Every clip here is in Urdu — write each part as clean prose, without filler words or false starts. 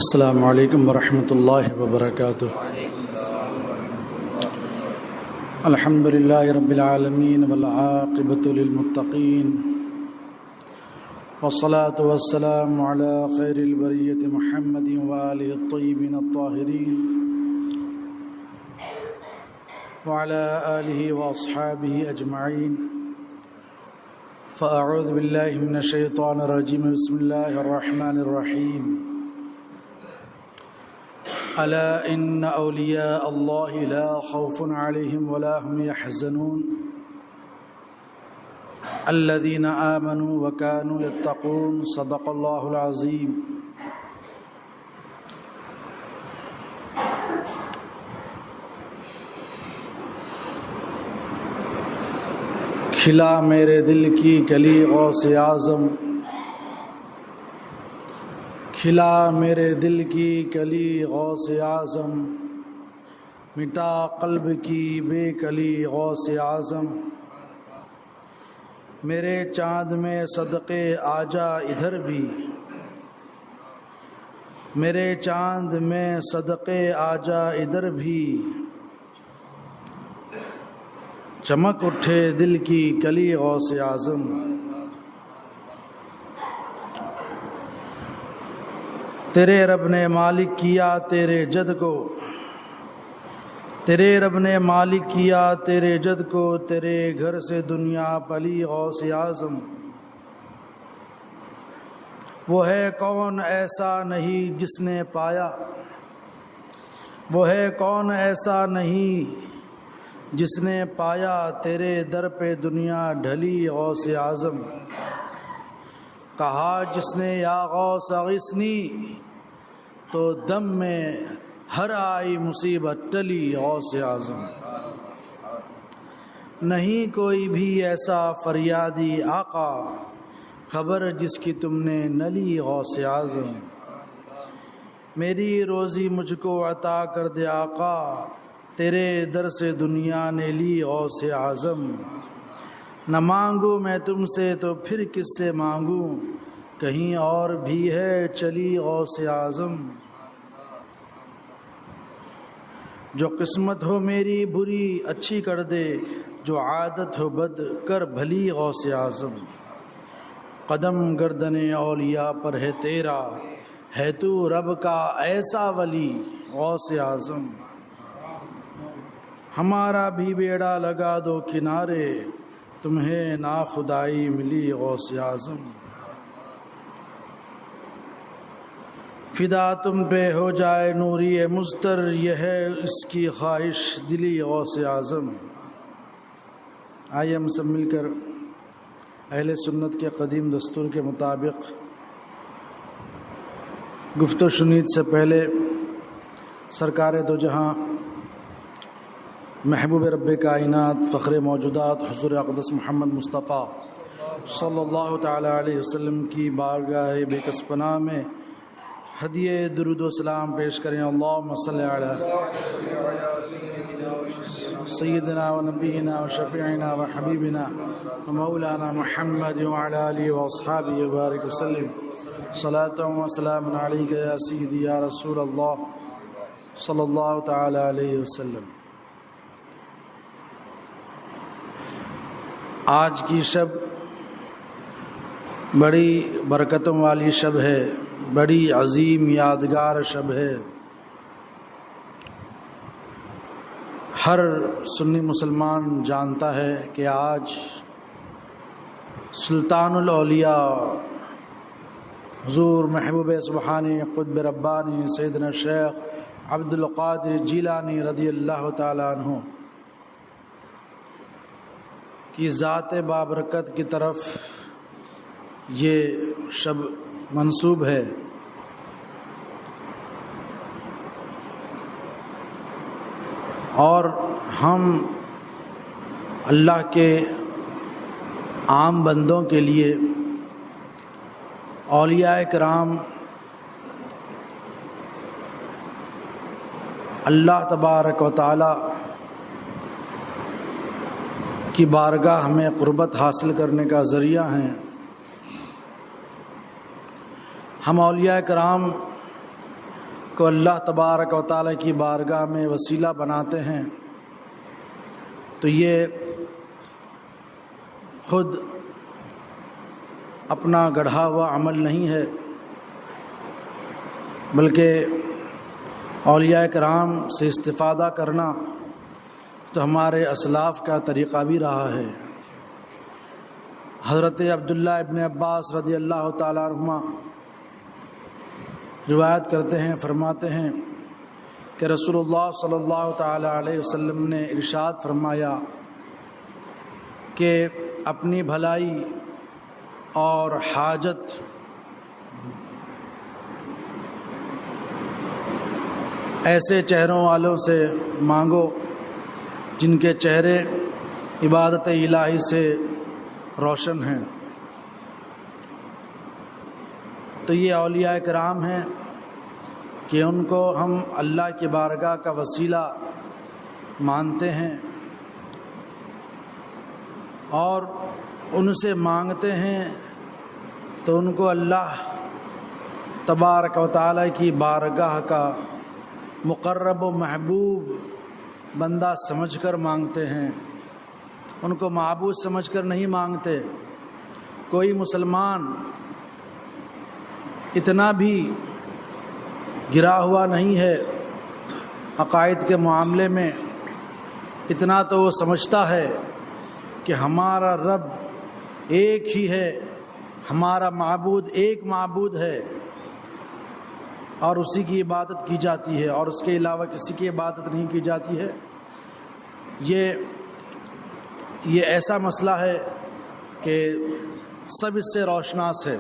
السلام علیکم ورحمۃ اللہ وبرکاتہ۔ الحمد للہ رب العالمین والعاقبۃ للمتقین والصلاة والسلام علی خیر البریۃ محمد وآلہ الطیبین الطاہرین وعلی آلہ واصحابہ اجمعین۔ فاعوذ باللہ من الشیطان الرجیم، بسم اللہ الرحمن الرحیم۔ الا ان اولیاء اللہ لا خوف علیہم ولا هم يحزنون الذین آمنوا وكانوا يتقون، صدق اللہ العظیم۔ کھلا میرے دل کی کلی غوث اعظم، کھلا میرے دل کی کلی غوث اعظم، مٹا قلب کی بے کلی غوث اعظم۔ میرے چاند میں صدقے آجا ادھر بھی، میرے چاند میں صدقے آجا ادھر بھی، چمک اٹھے دل کی کلی غوث اعظم۔ تیرے رب نے مالک کیا تیرے جد کو، تیرے رب نے مالک کیا تیرے جد کو، تیرے گھر سے دنیا پلی غوث اعظم۔ وہ ہے کون ایسا نہیں جس نے پایا، وہ ہے کون ایسا نہیں جس نے پایا، تیرے در پہ دنیا ڈھلی غوث اعظم۔ کہا جس نے یا غوث اغثنی، تو دم میں ہر آئی مصیبت ٹلی غوث اعظم۔ نہیں کوئی بھی ایسا فریادی آقا، خبر جس کی تم نے نہ لی غوث اعظم۔ میری روزی مجھ کو عطا کر دے آقا، تیرے در سے دنیا نے لی غوث اعظم۔ نہ مانگوں میں تم سے تو پھر کس سے مانگوں، کہیں اور بھی ہے چلی غوث اعظم۔ جو قسمت ہو میری بری اچھی کر دے، جو عادت ہو بد کر بھلی غوث اعظم۔ قدم گردن اولیاء پر ہے تیرا، ہے تو رب کا ایسا ولی غوث اعظم۔ ہمارا بھی بیڑا لگا دو کنارے، تمہیں ناخدائی ملی غوث اعظم۔ فدا تم پہ ہو جائے نوری مضطر، یہ ہے اس کی خواہش دلی غوث اعظم۔ آئیے ہم سب مل کر اہل سنت کے قدیم دستور کے مطابق گفت و شنید سے پہلے سرکار دو جہاں محبوب رب کائنات فخر موجودات حضور اقدس محمد مصطفیٰ صلی اللہ تعالی علیہ وسلم کی بارگاہ بے کس پناہ میں ہدیہ درود و سلام پیش کریں۔ اللہم صلی علی سیدنا و نبینا و شفیعنا و حبیبنا و مولانا محمد وعلی آلہ و اصحابہ وبارک وسلم، صلاۃ و سلام علیک یا سیدی یا رسول اللہ صلی اللہ تعالی علیہ وسلم۔ آج کی شب بڑی برکتوں والی شب ہے، بڑی عظیم یادگار شب ہے۔ ہر سنی مسلمان جانتا ہے کہ آج سلطان الاولیاء حضور محبوب سبحانی قطب ربانی سیدنا شیخ عبد القادر جیلانی رضی اللہ تعالیٰ عنہ کی ذات بابرکت کی طرف یہ شب منسوب ہے۔ اور ہم اللہ کے عام بندوں کے لیے اولیاء کرام اللہ تبارک و تعالی کی بارگاہ ہمیں قربت حاصل کرنے کا ذریعہ ہیں۔ ہم اولیاء کرام کو اللہ تبارک و تعالی کی بارگاہ میں وسیلہ بناتے ہیں تو یہ خود اپنا گڑھا ہوا عمل نہیں ہے، بلکہ اولیاء کرام سے استفادہ کرنا تو ہمارے اسلاف کا طریقہ بھی رہا ہے۔ حضرت عبداللہ ابن عباس رضی اللہ تعالیٰ عنہما روایت کرتے ہیں، فرماتے ہیں کہ رسول اللہ صلی اللہ تعالیٰ علیہ وسلم نے ارشاد فرمایا کہ اپنی بھلائی اور حاجت ایسے چہروں والوں سے مانگو جن کے چہرے عبادت الہی سے روشن ہیں۔ تو یہ اولیاء کرام ہیں کہ ان کو ہم اللہ کی بارگاہ کا وسیلہ مانتے ہیں اور ان سے مانگتے ہیں تو ان کو اللہ تبارک و تعالی کی بارگاہ کا مقرب و محبوب بندہ سمجھ کر مانگتے ہیں، ان کو معبود سمجھ کر نہیں مانگتے۔ کوئی مسلمان اتنا بھی گرا ہوا نہیں ہے عقائد کے معاملے میں، اتنا تو وہ سمجھتا ہے کہ ہمارا رب ایک ہی ہے، ہمارا معبود ایک معبود ہے اور اسی کی عبادت کی جاتی ہے اور اس کے علاوہ کسی کی عبادت نہیں کی جاتی ہے۔ یہ ایسا مسئلہ ہے کہ سب اس سے روشناس ہے۔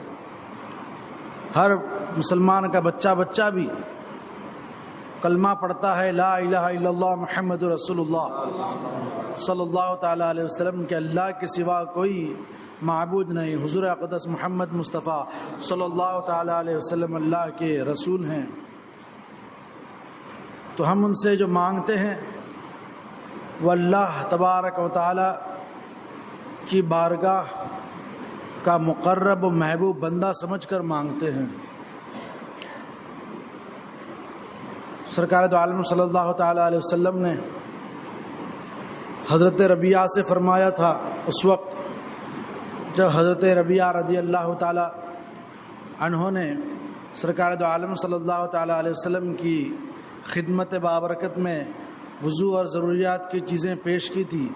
ہر مسلمان کا بچہ بھی کلمہ پڑھتا ہے لا الہ الا اللہ محمد رسول اللہ صلی اللہ تعالیٰ علیہ وسلم کہ اللہ کے سوا کوئی معبود نہیں، حضور اقدس محمد مصطفیٰ صلی اللہ تعالیٰ علیہ وسلم اللہ کے رسول ہیں۔ تو ہم ان سے جو مانگتے ہیں وہ اللہ تبارک و تعالیٰ کی بارگاہ کا مقرب و محبوب بندہ سمجھ کر مانگتے ہیں۔ سرکار دو عالم صلی اللہ تعالیٰ علیہ وسلم نے حضرت ربیعہ سے فرمایا تھا، اس وقت جب حضرت ربیعہ رضی اللہ تعالیٰ عنہ نے سرکار دو عالم صلی اللہ تعالیٰ علیہ وسلم کی خدمت بابرکت میں وضو اور ضروریات کی چیزیں پیش کی تھی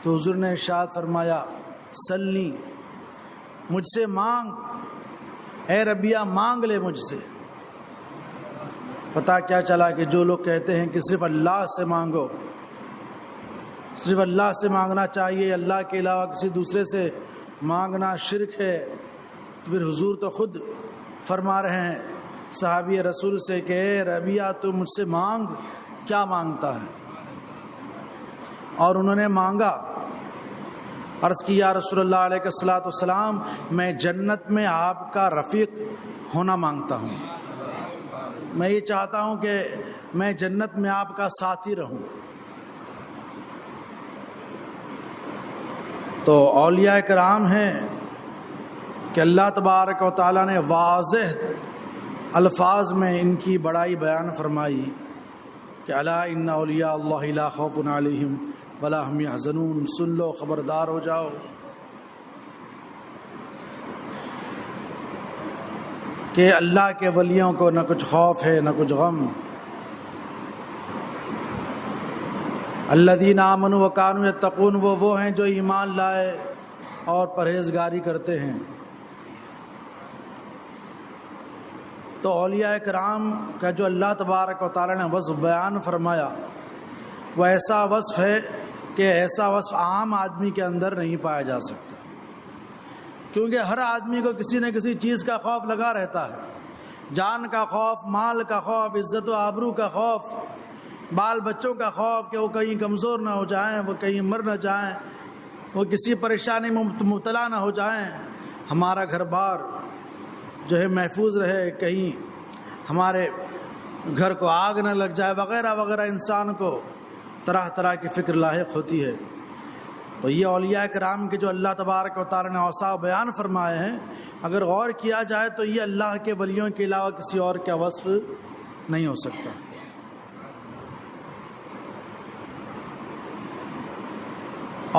تو حضور نے ارشاد فرمایا سلنی، مجھ سے مانگ، اے ربیعہ مانگ لے مجھ سے۔ پتہ کیا چلا کہ جو لوگ کہتے ہیں کہ صرف اللہ سے مانگو، صرف اللہ سے مانگنا چاہیے، اللہ کے علاوہ کسی دوسرے سے مانگنا شرک ہے، تو پھر حضور تو خود فرما رہے ہیں صحابی رسول سے کہ اے ربیعہ تو مجھ سے مانگ، کیا مانگتا ہے؟ اور انہوں نے مانگا، عرض کی یا رسول اللہ علیہ الصلوۃ والسلام میں جنت میں آپ کا رفیق ہونا مانگتا ہوں، میں یہ چاہتا ہوں کہ میں جنت میں آپ کا ساتھی رہوں۔ تو اولیاء کرام ہیں کہ اللہ تبارک و تعالیٰ نے واضح الفاظ میں ان کی بڑائی بیان فرمائی کہ الا ان اولیاء اللہ لا خوف علیہم ولا هم يحزنون، سن لو، خبردار ہو جاؤ۔ کہ اللہ کے ولیوں کو نہ کچھ خوف ہے نہ کچھ غم۔ الذین آمنوا وکانوا یتقون، وہ ہیں جو ایمان لائے اور پرہیزگاری کرتے ہیں۔ تو اولیاء کرام کا جو اللہ تبارک و تعالی نے وصف بیان فرمایا وہ ایسا وصف ہے کہ ایسا وصف عام آدمی کے اندر نہیں پایا جا سکتا، کیونکہ ہر آدمی کو کسی نہ کسی چیز کا خوف لگا رہتا ہے، جان کا خوف، مال کا خوف، عزت و آبرو کا خوف، بال بچوں کا خوف کہ وہ کہیں کمزور نہ ہو جائیں، وہ کہیں مر نہ جائیں، وہ کسی پریشانی میں مبتلا نہ ہو جائیں، ہمارا گھر بار جو ہے محفوظ رہے، کہیں ہمارے گھر کو آگ نہ لگ جائے، وغیرہ وغیرہ۔ انسان کو طرح طرح کی فکر لاحق ہوتی ہے۔ تو یہ اولیاء کرام کے جو اللہ تبارک و تعالی نے اوصاف بیان فرمائے ہیں، اگر غور کیا جائے تو یہ اللہ کے ولیوں کے علاوہ کسی اور کا وصف نہیں ہو سکتا۔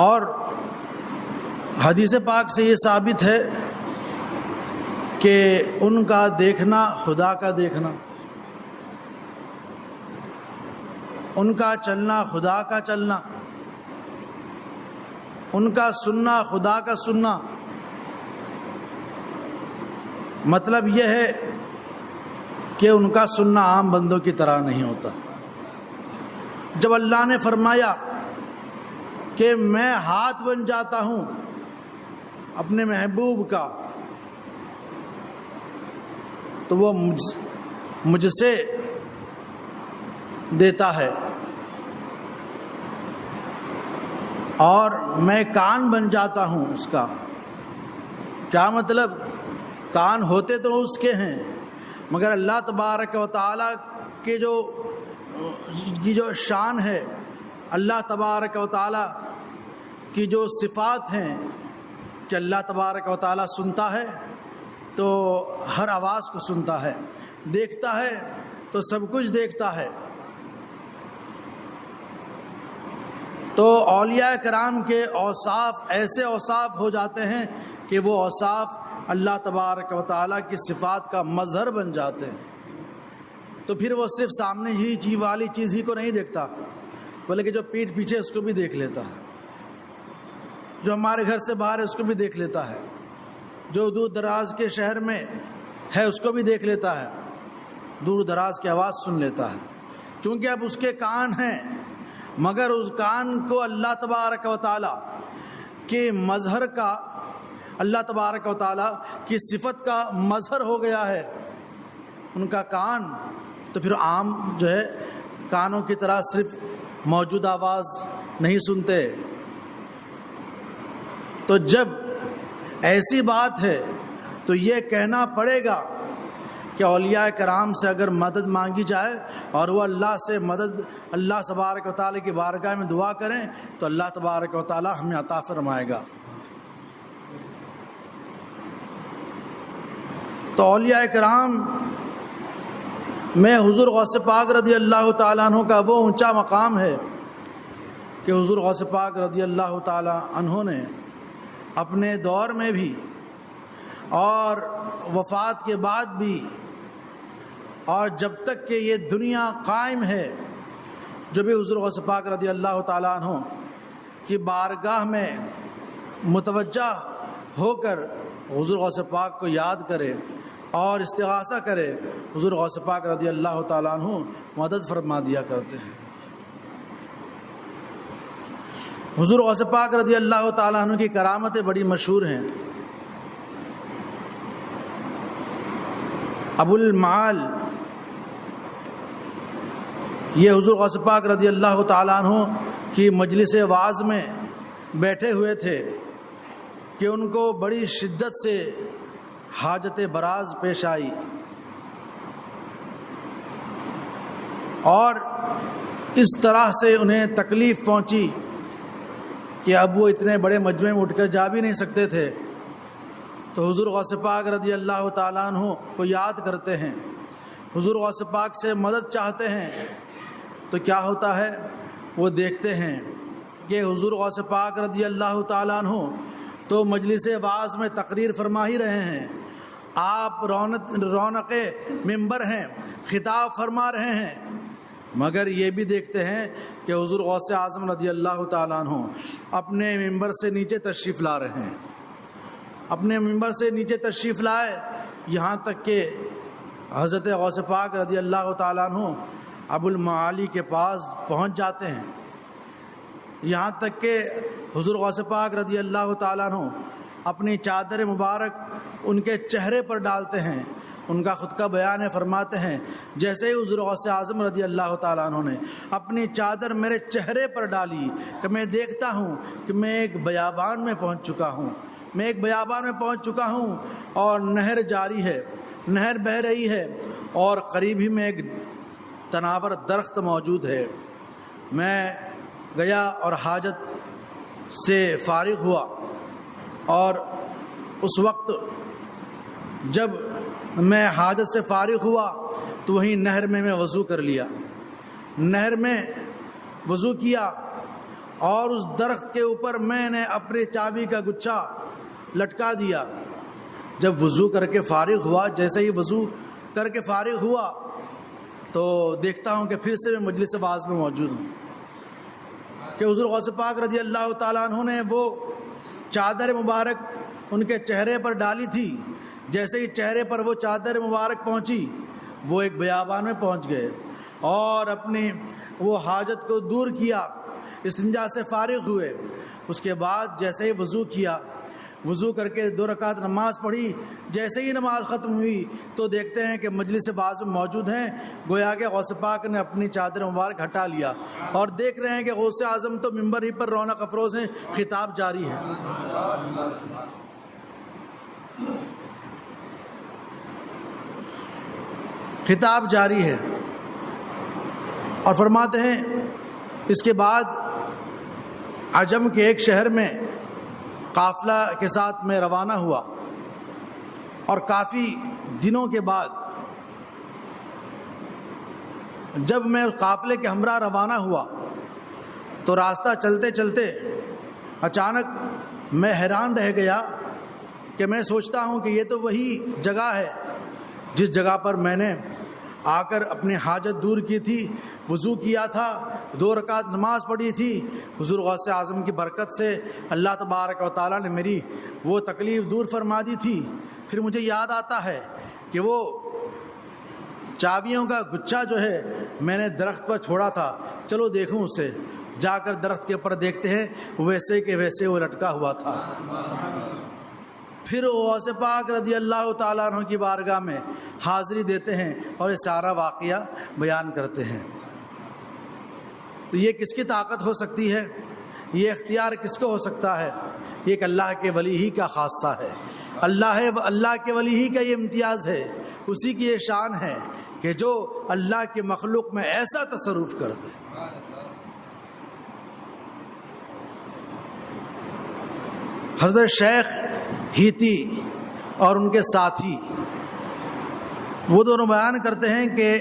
اور حدیث پاک سے یہ ثابت ہے کہ ان کا دیکھنا خدا کا دیکھنا، ان کا چلنا خدا کا چلنا، ان کا سننا خدا کا سننا۔ مطلب یہ ہے کہ ان کا سننا عام بندوں کی طرح نہیں ہوتا۔ جب اللہ نے فرمایا کہ میں ہاتھ بن جاتا ہوں اپنے محبوب کا، تو وہ مجھ سے دیتا ہے، اور میں کان بن جاتا ہوں اس کا۔ کیا مطلب؟ کان ہوتے تو اس کے ہیں، مگر اللہ تبارک و تعالیٰ کے جو شان ہے، اللہ تبارک و تعالیٰ کی جو صفات ہیں کہ اللہ تبارک و تعالیٰ سنتا ہے تو ہر آواز کو سنتا ہے، دیکھتا ہے تو سب کچھ دیکھتا ہے۔ تو اولیاء کرام کے اوصاف ایسے اوصاف ہو جاتے ہیں کہ وہ اوصاف اللہ تبارک و تعالیٰ کی صفات کا مظہر بن جاتے ہیں۔ تو پھر وہ صرف سامنے ہی والی چیز ہی کو نہیں دیکھتا، بلکہ جو پیٹھ پیچھے اس کو بھی دیکھ لیتا ہے، جو ہمارے گھر سے باہر ہے اس کو بھی دیکھ لیتا ہے، جو دور دراز کے شہر میں ہے اس کو بھی دیکھ لیتا ہے، دور دراز کی آواز سن لیتا ہے، کیونکہ اب اس کے کان ہیں، مگر اس کان کو اللہ تبارک و تعالیٰ کے مظہر کا، اللہ تبارک و تعالیٰ کی صفت کا مظہر ہو گیا ہے ان کا کان۔ تو پھر عام جو ہے کانوں کی طرح صرف موجود آواز نہیں سنتے۔ تو جب ایسی بات ہے تو یہ کہنا پڑے گا کہ اولیاء کرام سے اگر مدد مانگی جائے اور وہ اللہ سے مدد، اللہ تبارک و تعالیٰ کی بارگاہ میں دعا کریں تو اللہ تبارک و تعالیٰ ہمیں عطا فرمائے گا۔ تو اولیاء کرام میں حضور غوث پاک رضی اللہ تعالیٰ عنہ کا وہ اونچا مقام ہے کہ حضور غوث پاک رضی اللہ تعالیٰ عنہ نے اپنے دور میں بھی اور وفات کے بعد بھی اور جب تک کہ یہ دنیا قائم ہے، جو بھی حضور غوث پاک رضی اللہ تعالیٰ عنہ کی بارگاہ میں متوجہ ہو کر حضور غوث پاک کو یاد کرے اور استغاثہ کرے، حضور غوث پاک رضی اللہ تعالیٰ عنہ مدد فرما دیا کرتے ہیں۔ حضور غوث پاک رضی اللہ تعالیٰ عنہ کی کرامتیں بڑی مشہور ہیں۔ ابو المعال یہ حضور غوث پاک رضی اللہ تعالیٰ عنہ کی مجلس وعظ میں بیٹھے ہوئے تھے کہ ان کو بڑی شدت سے حاجت براز پیش آئی، اور اس طرح سے انہیں تکلیف پہنچی کہ اب وہ اتنے بڑے مجمع میں اٹھ کر جا بھی نہیں سکتے تھے۔ تو حضور غوث پاک رضی اللہ تعالیٰ عنہ کو یاد کرتے ہیں، حضور غوث پاک سے مدد چاہتے ہیں، تو کیا ہوتا ہے؟ وہ دیکھتے ہیں کہ حضور غوث پاک رضی اللہ تعالیٰ عنہ تو مجلس وعظ میں تقریر فرما ہی رہے ہیں، آپ رونق منبر ہیں، خطاب فرما رہے ہیں، مگر یہ بھی دیکھتے ہیں کہ حضور غوث اعظم رضی اللہ تعالیٰ عنہ اپنے منبر سے نیچے تشریف لا رہے ہیں، اپنے منبر سے نیچے تشریف لائے، یہاں تک کہ حضرت غوث پاک رضی اللہ تعالیٰ عنہ ابو المعالی کے پاس پہنچ جاتے ہیں، یہاں تک کہ حضور غوث پاک رضی اللہ تعالیٰ عنہ اپنی چادر مبارک ان کے چہرے پر ڈالتے ہیں۔ ان کا خود کا بیان ہے، فرماتے ہیں جیسے ہی حضور غوث اعظم رضی اللہ تعالیٰ عنہ نے اپنی چادر میرے چہرے پر ڈالی کہ میں دیکھتا ہوں کہ میں ایک بیابان میں پہنچ چکا ہوں، میں ایک بیابان میں پہنچ چکا ہوں اور نہر جاری ہے، نہر بہہ رہی ہے، اور قریب ہی میں ایک تناور درخت موجود ہے۔ میں گیا اور حاجت سے فارغ ہوا، اور اس وقت جب میں حاجت سے فارغ ہوا تو وہیں نہر میں وضو کر لیا، نہر میں وضو کیا اور اس درخت کے اوپر میں نے اپنے چابی کا گچھا لٹکا دیا۔ جب وضو کر کے فارغ ہوا، جیسے ہی وضو کر کے فارغ ہوا تو دیکھتا ہوں کہ پھر سے میں مجلس واعظ میں موجود ہوں کہ حضور غوث پاک رضی اللہ تعالیٰ عنہ نے وہ چادر مبارک ان کے چہرے پر ڈالی تھی۔ جیسے ہی چہرے پر وہ چادر مبارک پہنچی، وہ ایک بیابان میں پہنچ گئے اور اپنی وہ حاجت کو دور کیا، استنجا سے فارغ ہوئے۔ اس کے بعد جیسے ہی وضو کیا، وضو کر کے 2 رکعت نماز پڑھی، جیسے ہی نماز ختم ہوئی تو دیکھتے ہیں کہ مجلس واعظ میں موجود ہیں، گویا کہ غوث پاک نے اپنی چادر مبارک ہٹا لیا اور دیکھ رہے ہیں کہ غوث اعظم تو منبر ہی پر رونق افروز ہیں، خطاب جاری ہے۔ خطاب جاری ہے اور فرماتے ہیں اس کے بعد عجم کے ایک شہر میں قافلہ کے ساتھ میں روانہ ہوا اور کافی دنوں کے بعد جب میں قافلے کے ہمراہ روانہ ہوا تو راستہ چلتے چلتے اچانک میں حیران رہ گیا کہ میں سوچتا ہوں کہ یہ تو وہی جگہ ہے جس جگہ پر میں نے آ کر اپنی حاجت دور کی تھی، وضو کیا تھا، 2 رکعت نماز پڑھی تھی۔ حضور غوث اعظم کی برکت سے اللہ تبارک و تعالیٰ نے میری وہ تکلیف دور فرما دی تھی۔ پھر مجھے یاد آتا ہے کہ وہ چابیوں کا گچھا جو ہے میں نے درخت پر چھوڑا تھا، چلو دیکھوں اسے۔ جا کر درخت کے اوپر دیکھتے ہیں ویسے کہ ویسے وہ لٹکا ہوا تھا۔ پھر غوث پاک رضی اللہ تعالیٰ عنہ کی بارگاہ میں حاضری دیتے ہیں اور یہ سارا واقعہ بیان کرتے ہیں۔ تو یہ کس کی طاقت ہو سکتی ہے؟ یہ اختیار کس کو ہو سکتا ہے؟ یہ ایک اللہ کے ولی ہی کا خاصہ ہے، اللہ کے ولی ہی کا یہ امتیاز ہے، اسی کی یہ شان ہے کہ جو اللہ کے مخلوق میں ایسا تصرف کر دے۔ حضرت شیخ ہیتی اور ان کے ساتھی وہ دونوں بیان کرتے ہیں کہ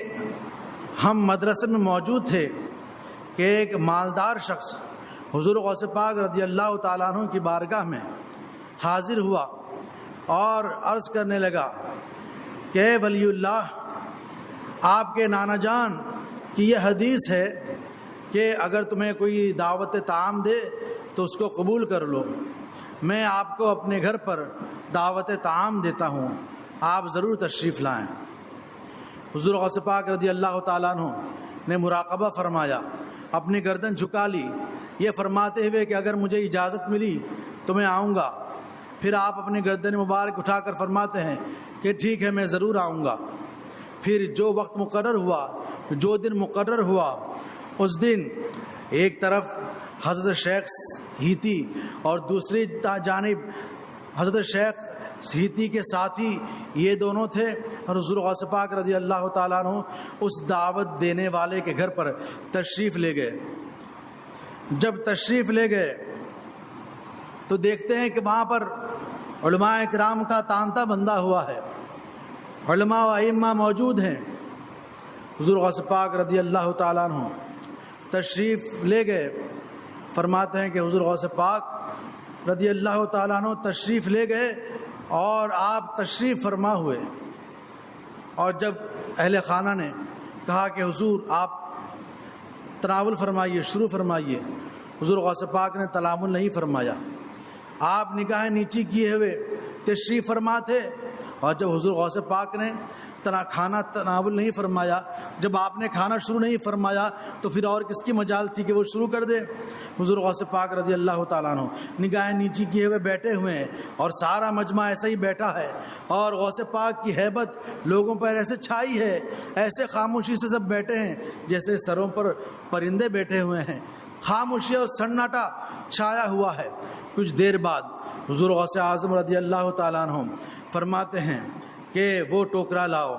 ہم مدرسے میں موجود تھے کہ ایک مالدار شخص حضور غوث پاک رضی اللہ تعالیٰ عنہ کی بارگاہ میں حاضر ہوا اور عرض کرنے لگا کہ ولی اللہ، آپ کے نانا جان کی یہ حدیث ہے کہ اگر تمہیں کوئی دعوت طعام دے تو اس کو قبول کر لو۔ میں آپ کو اپنے گھر پر دعوت طعام دیتا ہوں، آپ ضرور تشریف لائیں۔ حضور غوث پاک رضی اللہ تعالیٰ عنہ نے مراقبہ فرمایا، اپنی گردن جھکا لی، یہ فرماتے ہوئے کہ اگر مجھے اجازت ملی تو میں آؤں گا۔ پھر آپ اپنی گردن مبارک اٹھا کر فرماتے ہیں کہ ٹھیک ہے، میں ضرور آؤں گا۔ پھر جو وقت مقرر ہوا، جو دن مقرر ہوا، اس دن ایک طرف حضرت شیخ ہیتی اور دوسری جانب حضرت شیخ ہیتی کے ساتھی یہ دونوں تھے، اور حضور غوث پاک رضی اللہ تعالیٰ عنہ اس دعوت دینے والے کے گھر پر تشریف لے گئے۔ جب تشریف لے گئے تو دیکھتے ہیں کہ وہاں پر علماء کرام کا تانتا بندھا ہوا ہے، علماء و ائمہ موجود ہیں۔ حضور غوث پاک رضی اللہ تعالیٰ عنہ تشریف لے گئے، فرماتے ہیں کہ حضور غوث پاک رضی اللہ تعالیٰ عنہ تشریف لے گئے اور آپ تشریف فرما ہوئے، اور جب اہل خانہ نے کہا کہ حضور آپ تناول فرمائیے، شروع فرمائیے، حضور غوث پاک نے تناول نہیں فرمایا، آپ نگاہیں نیچی کیے ہوئے تشریف فرما تھے، اور جب حضور غوث پاک نے کھانا تناول نہیں فرمایا، جب آپ نے کھانا شروع نہیں فرمایا تو پھر اور کس کی مجال تھی کہ وہ شروع کر دے؟ حضور غوث پاک رضی اللہ تعالیٰ عنہ نگاہیں نیچی کیے ہوئے بیٹھے ہوئے ہیں اور سارا مجمع ایسا ہی بیٹھا ہے، اور غوث پاک کی ہیبت لوگوں پر ایسے چھائی ہے، ایسے خاموشی سے سب بیٹھے ہیں جیسے سروں پر پرندے بیٹھے ہوئے ہیں، خاموشی اور سناٹا چھایا ہوا ہے۔ کچھ دیر بعد حضور غوث اعظم رضی اللہ تعالیٰ عنہ فرماتے ہیں کہ وہ ٹوکرا لاؤ،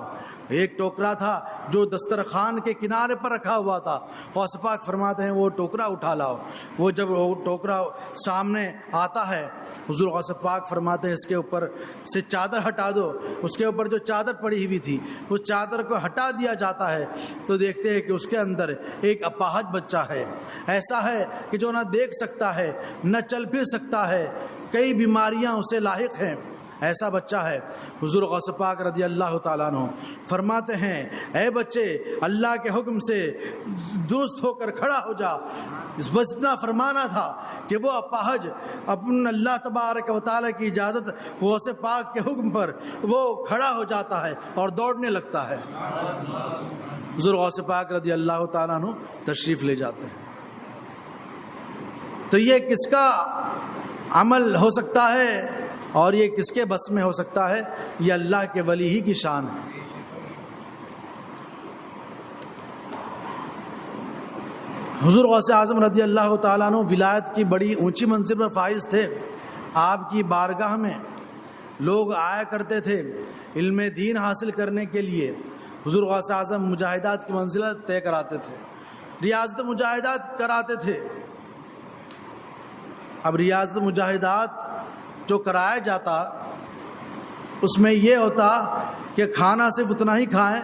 ایک ٹوکرا تھا جو دسترخوان کے کنارے پر رکھا ہوا تھا. غوث پاک فرماتے ہیں وہ ٹوکرا اٹھا لاؤ. وہ جب وہ ٹوکرا سامنے آتا ہے حضور غوث پاک فرماتے ہیں اس کے اوپر سے چادر ہٹا دو. اس کے اوپر جو چادر پڑی ہوئی تھی اس چادر کو ہٹا دیا جاتا ہے تو دیکھتے ہیں کہ اس کے اندر ایک اپاہج بچہ ہے. ایسا ہے کہ جو نہ دیکھ سکتا ہے نہ چل پھر سکتا ہے, کئی بیماریاں اسے لاحق ہیں. ایسا بچہ ہے. حضور غوث پاک رضی اللہ تعالیٰ عنہ فرماتے ہیں اے بچے اللہ کے حکم سے درست ہو کر کھڑا ہو جا. اس وجہ فرمانا تھا کہ وہ اپاہج اپن اللہ تبارک و تعالیٰ کی اجازت غوث پاک کے حکم پر وہ کھڑا ہو جاتا ہے اور دوڑنے لگتا ہے. حضور غوث پاک رضی اللہ تعالیٰ عنہ تشریف لے جاتے ہیں. تو یہ کس کا عمل ہو سکتا ہے اور یہ کس کے بس میں ہو سکتا ہے؟ یہ اللہ کے ولی ہی کی شان ہے. حضور غوث اعظم رضی اللہ تعالیٰ عنہ ولایت کی بڑی اونچی منزل پر فائز تھے. آپ کی بارگاہ میں لوگ آیا کرتے تھے علم دین حاصل کرنے کے لیے. حضور غوث اعظم مجاہدات کی منزلت طے کراتے تھے, ریاضت مجاہدات کراتے تھے. اب ریاضت مجاہدات جو کرایا جاتا اس میں یہ ہوتا کہ کھانا صرف اتنا ہی کھائیں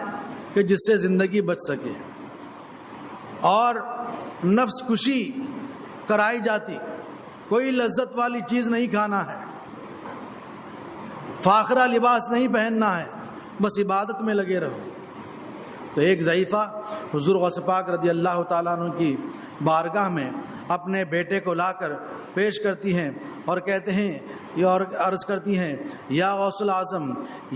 کہ جس سے زندگی بچ سکے, اور نفس کشی کرائی جاتی, کوئی لذت والی چیز نہیں کھانا ہے, فاخرہ لباس نہیں پہننا ہے, بس عبادت میں لگے رہو. تو ایک ضعیفہ حضور غوث پاک رضی اللہ تعالیٰ عنہ کی بارگاہ میں اپنے بیٹے کو لا کر پیش کرتی ہیں اور کہتے ہیں اور عرض کرتی ہیں یا غوث الاعظم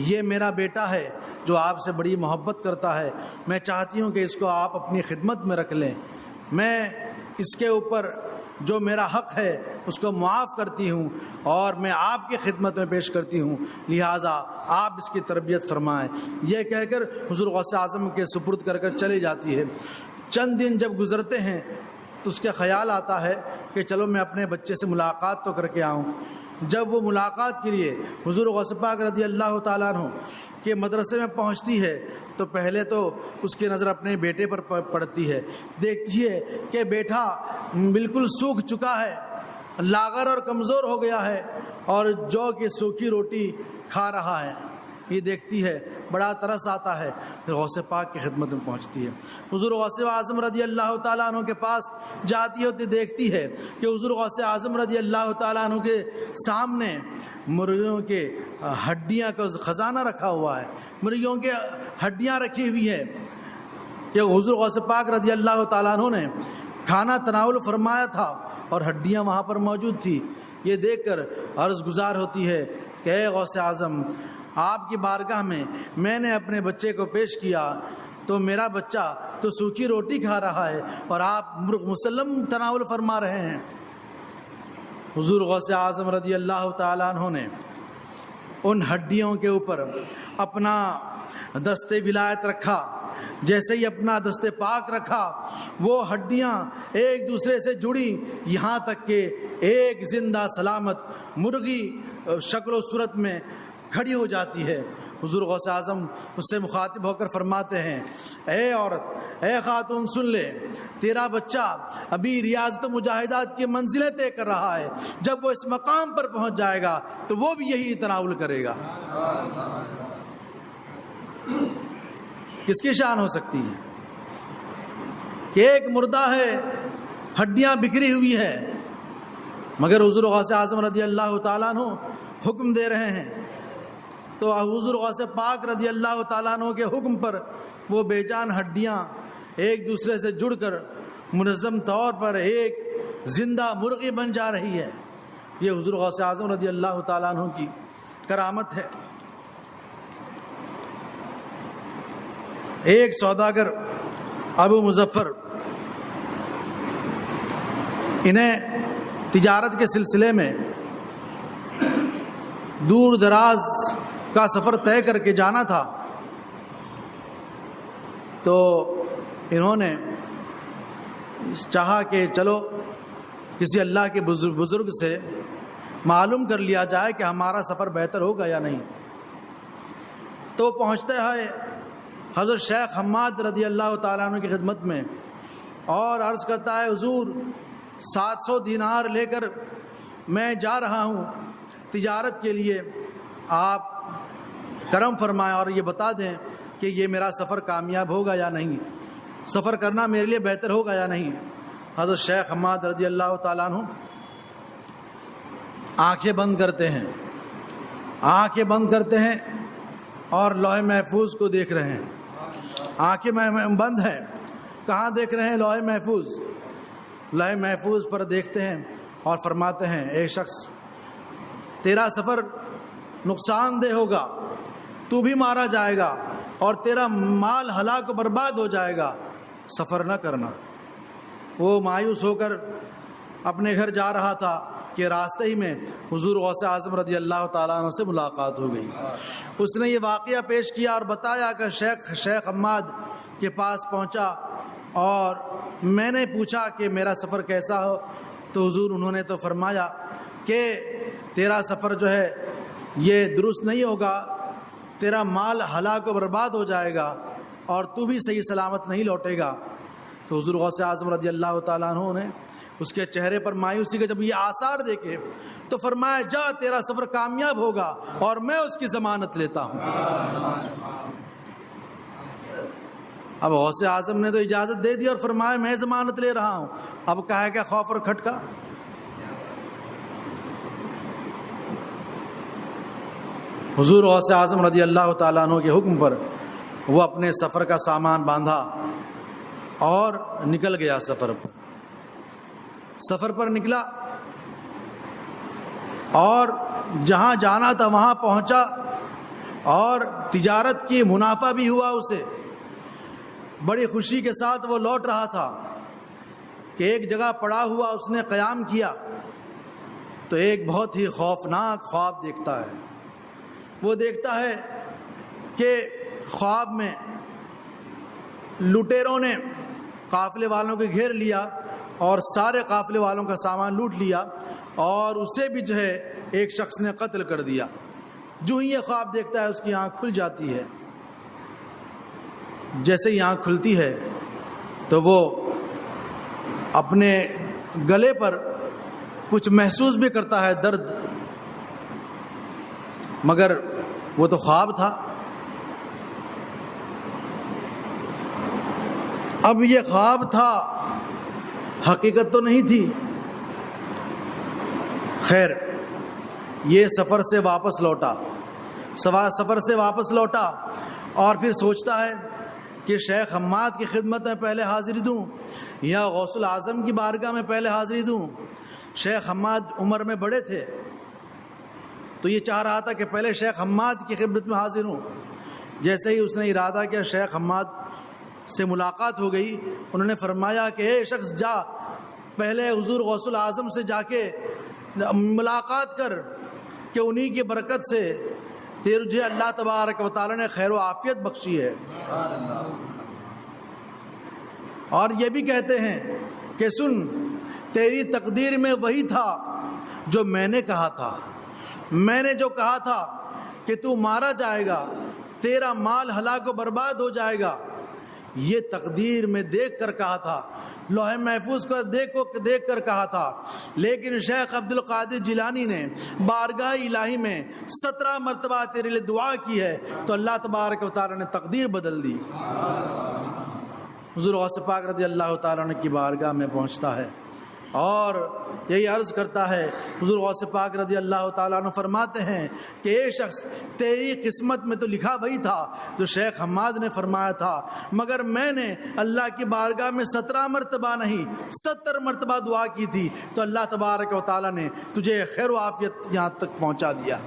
یہ میرا بیٹا ہے جو آپ سے بڑی محبت کرتا ہے. میں چاہتی ہوں کہ اس کو آپ اپنی خدمت میں رکھ لیں. میں اس کے اوپر جو میرا حق ہے اس کو معاف کرتی ہوں اور میں آپ کی خدمت میں پیش کرتی ہوں, لہٰذا آپ اس کی تربیت فرمائیں. یہ کہہ کر حضور غوث اعظم کے سپرد کر کر چلی جاتی ہے. چند دن جب گزرتے ہیں تو اس کا خیال آتا ہے کہ چلو میں اپنے بچے سے ملاقات تو کر کے آؤں. جب وہ ملاقات کے لیے حضور غوث پاک رضی اللہ تعالیٰ عنہ کے مدرسے میں پہنچتی ہے تو پہلے تو اس کی نظر اپنے بیٹے پر پڑتی ہے. دیکھتی ہے کہ بیٹا بالکل سوکھ چکا ہے, لاغر اور کمزور ہو گیا ہے اور جو کہ سوکھی روٹی کھا رہا ہے. یہ دیکھتی ہے, بڑا ترس آتا ہے, پھر غوث پاک کی خدمت میں پہنچتی ہے. حضور غوث اعظم رضی اللہ تعالیٰ عنہ کے پاس جاتی ہوتی دیکھتی ہے کہ حضور غوث اعظم رضی اللہ تعالیٰ عنہ کے سامنے مرغیوں کے ہڈیاں کا خزانہ رکھا ہوا ہے, مرغیوں کے ہڈیاں رکھی ہوئی ہے کہ حضور غوث پاک رضی اللہ تعالیٰ عنہ نے کھانا تناول فرمایا تھا اور ہڈیاں وہاں پر موجود تھی. یہ دیکھ کر عرض گزار ہوتی ہے کہ اے غوث اعظم آپ کی بارگاہ میں نے اپنے بچے کو پیش کیا تو میرا بچہ تو سوکھی روٹی کھا رہا ہے اور آپ مرغ مسلم تناول فرما رہے ہیں. حضور غوث اعظم رضی اللہ تعالیٰ عنہ نے ان ہڈیوں کے اوپر اپنا دست ولایت رکھا. جیسے ہی اپنا دست پاک رکھا وہ ہڈیاں ایک دوسرے سے جڑی, یہاں تک کہ ایک زندہ سلامت مرغی شکل و صورت میں کھڑی ہو جاتی ہے. حضور غوث اعظم اس سے مخاطب ہو کر فرماتے ہیں اے عورت, اے خاتون سن لے, تیرا بچہ ابھی ریاضت و مجاہدات کی منزلیں طے کر رہا ہے, جب وہ اس مقام پر پہنچ جائے گا تو وہ بھی یہی تناول کرے گا. کس کی شان ہو سکتی ہے کہ ایک مردہ ہے, ہڈیاں بکھری ہوئی ہے, مگر حضور غوث اعظم رضی اللہ تعالیٰ عنہ حکم دے رہے ہیں تو حضور غوث پاک رضی اللہ تعالیٰ عنہ کے حکم پر وہ بے جان ہڈیاں ایک دوسرے سے جڑ کر منظم طور پر ایک زندہ مرغی بن جا رہی ہے. یہ حضور غوث اعظم رضی اللہ تعالیٰ عنہ کی کرامت ہے. ایک سوداگر ابو مظفر, انہیں تجارت کے سلسلے میں دور دراز کا سفر طے کر کے جانا تھا تو انہوں نے چاہا کہ چلو کسی اللہ کے بزرگ سے معلوم کر لیا جائے کہ ہمارا سفر بہتر ہوگا یا نہیں. تو پہنچتے ہیں حضرت شیخ حماد رضی اللہ تعالیٰ عنہ کی خدمت میں اور عرض کرتا ہے حضور 700 دینار لے کر میں جا رہا ہوں تجارت کے لیے، آپ کرم فرمائیں اور یہ بتا دیں کہ یہ میرا سفر کامیاب ہوگا یا نہیں، سفر کرنا میرے لیے بہتر ہوگا یا نہیں۔ حضرت شیخ حماد رضی اللہ تعالیٰ عنہ آنکھیں بند کرتے ہیں، آنکھیں بند کرتے ہیں اور لوح محفوظ کو دیکھ رہے ہیں۔ آنکھیں بند ہیں، کہاں دیکھ رہے ہیں؟ لوح محفوظ۔ لوح محفوظ پر دیکھتے ہیں اور فرماتے ہیں اے شخص، تیرا سفر نقصان دہ ہوگا، تو بھی مارا جائے گا اور تیرا مال ہلاک و برباد ہو جائے گا، سفر نہ کرنا۔ وہ مایوس ہو کر اپنے گھر جا رہا تھا کہ راستے ہی میں حضور غوث اعظم رضی اللہ تعالیٰ عنہ سے ملاقات ہو گئی۔ اس نے یہ واقعہ پیش کیا اور بتایا کہ شیخ حماد کے پاس پہنچا اور میں نے پوچھا کہ میرا سفر کیسا ہو، تو حضور انہوں نے تو فرمایا کہ تیرا سفر جو ہے یہ درست نہیں ہوگا، تیرا مال ہلاک و برباد ہو جائے گا اور تو بھی صحیح سلامت نہیں لوٹے گا۔ تو حضور غوث اعظم رضی اللہ تعالیٰ عنہ نے اس کے چہرے پر مایوسی کے جب یہ آثار دیکھے تو فرمایا جا تیرا سفر کامیاب ہوگا اور میں اس کی ضمانت لیتا ہوں۔ اب غوث اعظم نے تو اجازت دے دی اور فرمایا میں ضمانت لے رہا ہوں، اب کہا ہے کیا خوف اور کھٹکا؟ حضور غوث اعظم رضی اللہ تعالیٰ عنہ کے حکم پر وہ اپنے سفر کا سامان باندھا اور نکل گیا سفر پر نکلا اور جہاں جانا تھا وہاں پہنچا اور تجارت کی منافع بھی ہوا اسے۔ بڑی خوشی کے ساتھ وہ لوٹ رہا تھا کہ ایک جگہ پڑا ہوا اس نے قیام کیا تو ایک بہت ہی خوفناک خواب دیکھتا ہے۔ وہ دیکھتا ہے کہ خواب میں لٹیروں نے قافلے والوں کو گھیر لیا اور سارے قافلے والوں کا سامان لوٹ لیا اور اسے بھی جو ہے ایک شخص نے قتل کر دیا۔ جو ہی یہ خواب دیکھتا ہے اس کی آنکھ کھل جاتی ہے۔ جیسے ہی آنکھ کھلتی ہے تو وہ اپنے گلے پر کچھ محسوس بھی کرتا ہے، درد، مگر وہ تو خواب تھا۔ اب یہ خواب تھا، حقیقت تو نہیں تھی۔ خیر، یہ سفر سے واپس لوٹا اور پھر سوچتا ہے کہ شیخ حماد کی خدمت میں پہلے حاضری دوں یا غوث الاعظم کی بارگاہ میں پہلے حاضری دوں۔ شیخ حماد عمر میں بڑے تھے تو یہ چاہ رہا تھا کہ پہلے شیخ حماد کی خدمت میں حاضر ہوں۔ جیسے ہی اس نے ارادہ کیا، شیخ حماد سے ملاقات ہو گئی۔ انہوں نے فرمایا کہ اے شخص، جا پہلے حضور غوث الاعظم سے جا کے ملاقات کر کہ انہی کی برکت سے تجھے اللہ تبارک و تعالی نے خیر و عافیت بخشی ہے۔ اور یہ بھی کہتے ہیں کہ سن، تیری تقدیر میں وہی تھا جو میں نے کہا تھا۔ میں نے جو کہا تھا کہ تو مارا جائے گا، تیرا مال ہلاک و برباد ہو جائے گا، یہ تقدیر میں دیکھ کر کہا تھا، لوح محفوظ کو دیکھ کر کہا تھا۔ لیکن شیخ عبد القادر جیلانی نے بارگاہ الہی میں 17 مرتبہ تیرے لیے دعا کی ہے تو اللہ تبارک و تعالی نے تقدیر بدل دی۔ حضور غوث پاک رضی اللہ تعالیٰ عنہ کی بارگاہ میں پہنچتا ہے اور یہی عرض کرتا ہے۔ حضور غوث پاک رضی اللہ تعالیٰ عنہ فرماتے ہیں کہ اے شخص، تیری قسمت میں تو لکھا وہی تھا جو شیخ حماد نے فرمایا تھا، مگر میں نے اللہ کی بارگاہ میں 17 مرتبہ نہیں 70 مرتبہ دعا کی تھی تو اللہ تبارک و تعالیٰ نے تجھے خیر و عافیت یہاں تک پہنچا دیا۔